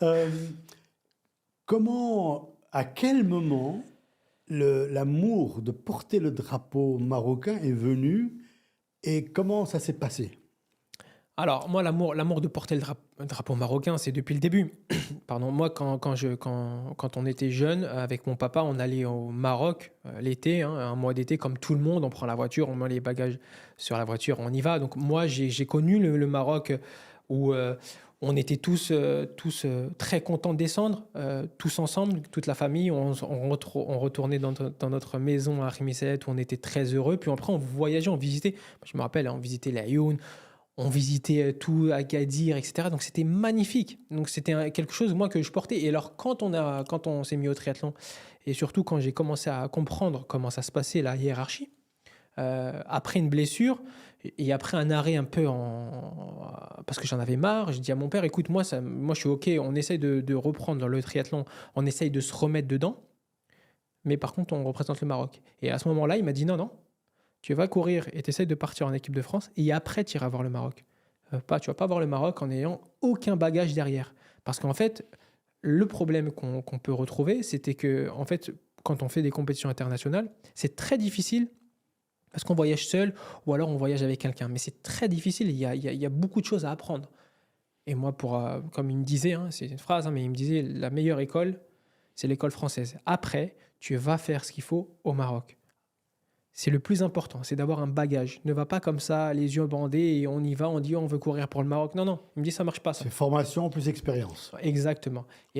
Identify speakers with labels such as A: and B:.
A: Euh, à quel moment l'amour de porter le drapeau marocain est venu et comment ça s'est passé?
B: Alors, moi, l'amour de porter le drapeau marocain, c'est depuis le début. Pardon, moi, quand on était jeune, avec mon papa, on allait au Maroc l'été, hein, un mois d'été, comme tout le monde. On prend la voiture, on met les bagages sur la voiture, on y va. Donc, moi, j'ai connu le Maroc où on était tous très contents de descendre, tous ensemble, toute la famille. On retournait dans notre maison à Rimisset où on était très heureux. Puis après, on voyageait, on visitait. Je me rappelle, hein, on visitait la Aïoun, on visitait tout Agadir, etc. Donc c'était magnifique. Donc c'était quelque chose moi que je portais. Et alors quand on s'est mis au triathlon et surtout quand j'ai commencé à comprendre comment ça se passait la hiérarchie, après une blessure et après un arrêt un peu parce que j'en avais marre, j'ai dit à mon père écoute moi je suis ok, on essaye de reprendre le triathlon, on essaye de se remettre dedans, mais par contre on représente le Maroc. Et à ce moment-là il m'a dit non, tu vas courir et tu essaies de partir en équipe de France et après tu iras voir le Maroc. Tu vas pas voir le Maroc en n'ayant aucun bagage derrière. Parce qu'en fait, le problème qu'on peut retrouver, c'était que en fait, quand on fait des compétitions internationales, c'est très difficile parce qu'on voyage seul ou alors on voyage avec quelqu'un. Mais c'est très difficile, il y a beaucoup de choses à apprendre. Et moi, comme il me disait, hein, c'est une phrase, hein, mais il me disait, la meilleure école, c'est l'école française. Après, tu vas faire ce qu'il faut au Maroc. C'est le plus important, c'est d'avoir un bagage. Ne va pas comme ça, les yeux bandés, et on y va, on dit on veut courir pour le Maroc. Non, non, il me dit ça marche pas ça.
A: C'est formation plus expérience.
B: Exactement. Et